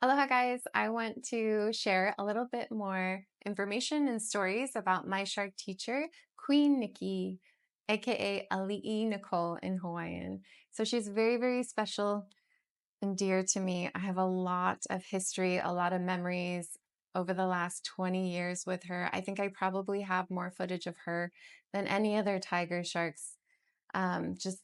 Aloha, guys. I want to share a little bit more information and stories about my shark teacher, Queen Nikki, aka Ali'i Nicole in Hawaiian. So she's very, very special and dear to me. I have a lot of history, a lot of memories over the last 20 years with her. I think I probably have more footage of her than any other tiger sharks. Just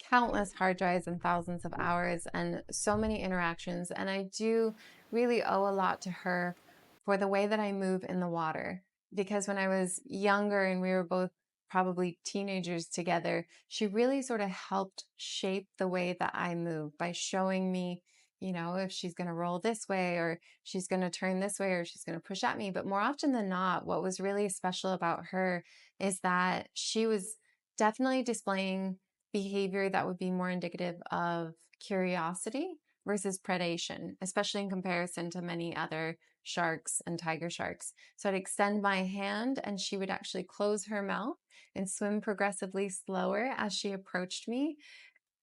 countless hard drives and thousands of hours and so many interactions. And I do really owe a lot to her for the way that I move in the water. Because when I was younger and we were both probably teenagers together, she really sort of helped shape the way that I move by showing me, if she's going to roll this way or she's going to turn this way or she's going to push at me. But more often than not, what was really special about her is that she was definitely displaying behavior that would be more indicative of curiosity versus predation, especially in comparison to many other sharks and tiger sharks. So I'd extend my hand and she would actually close her mouth and swim progressively slower as she approached me.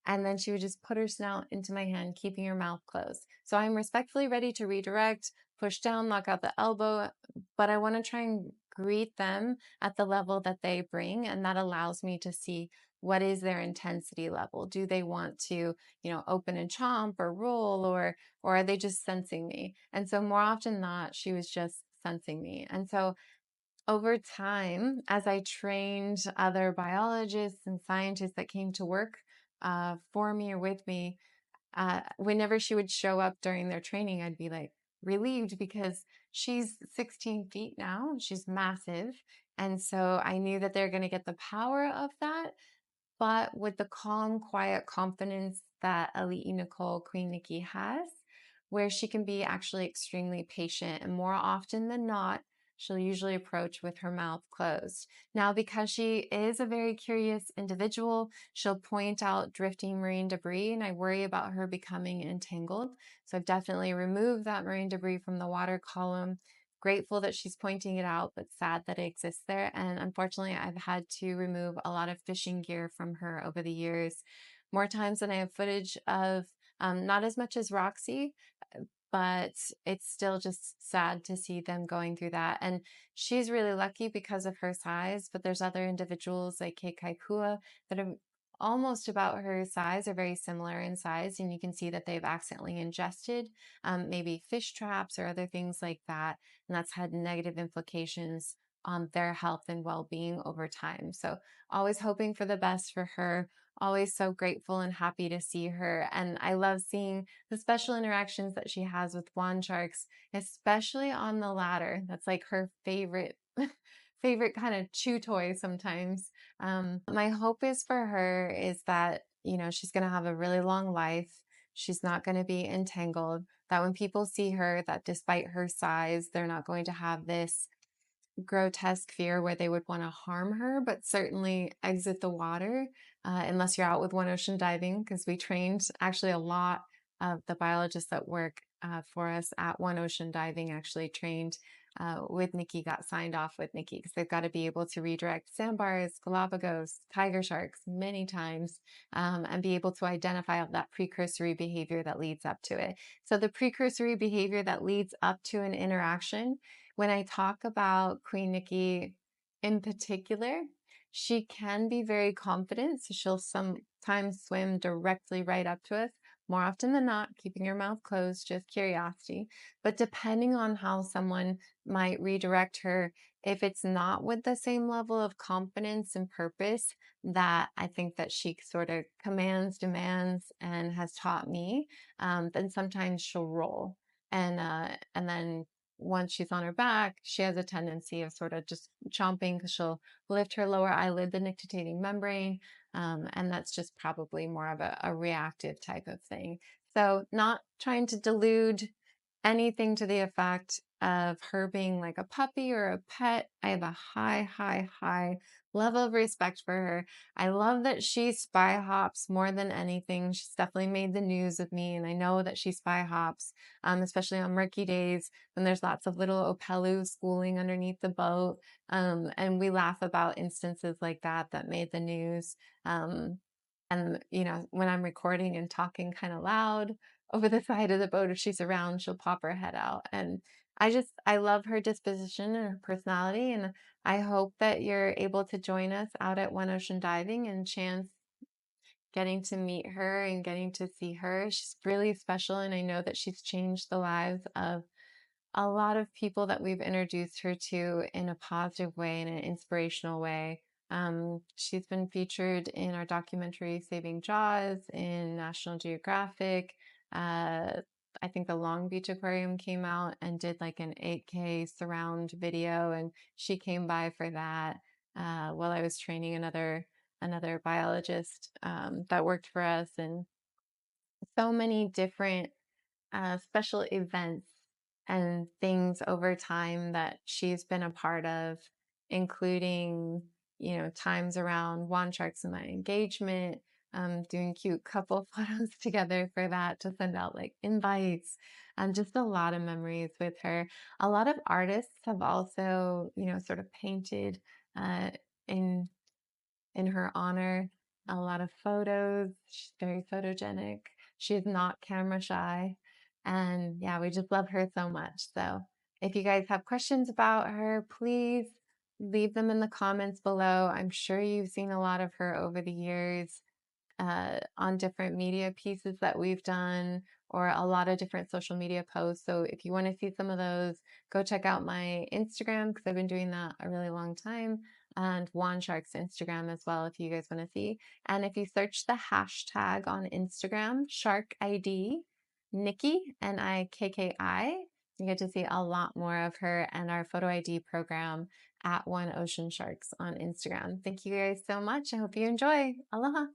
And then she would just put her snout into my hand, keeping her mouth closed. So I'm respectfully ready to redirect, push down, knock out the elbow, but I want to try and greet them at the level that they bring. And that allows me to see what is their intensity level. Do they want to, open and chomp or roll, or are they just sensing me? And so more often than not, she was just sensing me. And so over time, as I trained other biologists and scientists that came to work for me or with me, whenever she would show up during their training, I'd be like relieved because she's 16 feet now. She's massive. And so I knew that they're going to get the power of that, but with the calm, quiet confidence that Ali'i Nicole, Queen Nikki has, where she can be actually extremely patient. And more often than not, she'll usually approach with her mouth closed. Now, because she is a very curious individual, she'll point out drifting marine debris, and I worry about her becoming entangled. So I've definitely removed that marine debris from the water column. Grateful that she's pointing it out, but sad that it exists there. And unfortunately, I've had to remove a lot of fishing gear from her over the years, more times than I have footage of. Not as much as Roxy, but it's still just sad to see them going through that. And she's really lucky because of her size, but there's other individuals like Kei Kaikua that are almost about her size or very similar in size. And you can see that they've accidentally ingested maybe fish traps or other things like that. And that's had negative implications on their health and well-being over time. So always hoping for the best for her, always so grateful and happy to see her. And I love seeing the special interactions that she has with wand sharks, especially on the ladder. That's like her favorite favorite kind of chew toy sometimes. My hope is for her is that, she's going to have a really long life. She's not going to be entangled, that when people see her, that despite her size, they're not going to have this grotesque fear where they would want to harm her, but certainly exit the water unless you're out with One Ocean Diving, because we trained actually a lot of the biologists that work for us at One Ocean Diving actually trained with Nikki, got signed off with Nikki because they've got to be able to redirect sandbars, Galapagos, tiger sharks many times and be able to identify that precursory behavior that leads up to it. So the precursory behavior that leads up to an interaction, when I talk about Queen Nikki in particular, she can be very confident. So she'll sometimes swim directly right up to us. More often than not, keeping her mouth closed, just curiosity. But depending on how someone might redirect her, if it's not with the same level of confidence and purpose that I think that she sort of commands, demands, and has taught me, then sometimes she'll roll. And then once she's on her back, she has a tendency of sort of just chomping because she'll lift her lower eyelid, the nictitating membrane, and that's just probably more of a reactive type of thing. So not trying to delude anything to the effect of her being like a puppy or a pet. I have a high, high, high level of respect for her. I love that she spy hops more than anything. She's definitely made the news with me, and I know that she spy hops, especially on murky days when there's lots of little opelu schooling underneath the boat. And we laugh about instances like that made the news. And when I'm recording and talking kind of loud, over the side of the boat. If she's around, she'll pop her head out. And I love her disposition and her personality. And I hope that you're able to join us out at One Ocean Diving and chance getting to meet her and getting to see her. She's really special. And I know that she's changed the lives of a lot of people that we've introduced her to in a positive way, in an inspirational way. She's been featured in our documentary Saving Jaws, in National Geographic. Uh, I think the Long Beach Aquarium came out and did like an 8K surround video, and she came by for that while I was training another biologist that worked for us, and so many different special events and things over time that she's been a part of, including, times around Wand Sharks and my engagement, doing cute couple photos together for that to send out like invites, and just a lot of memories with her. A lot of artists have also, sort of painted uh, in in her honor. A lot of photos. She's very photogenic. She is not camera shy. And yeah, we just love her so much. So if you guys have questions about her, please leave them in the comments below. I'm sure you've seen a lot of her over the years on different media pieces that we've done, or a lot of different social media posts. So if you want to see some of those, go check out my Instagram, because I've been doing that a really long time, and Wand Shark's Instagram as well, if you guys want to see. And if you search the hashtag on Instagram, Shark ID Nikki, Nikki, you get to see a lot more of her and our photo ID program at One Ocean Sharks on Instagram. Thank you guys so much. I hope you enjoy. Aloha.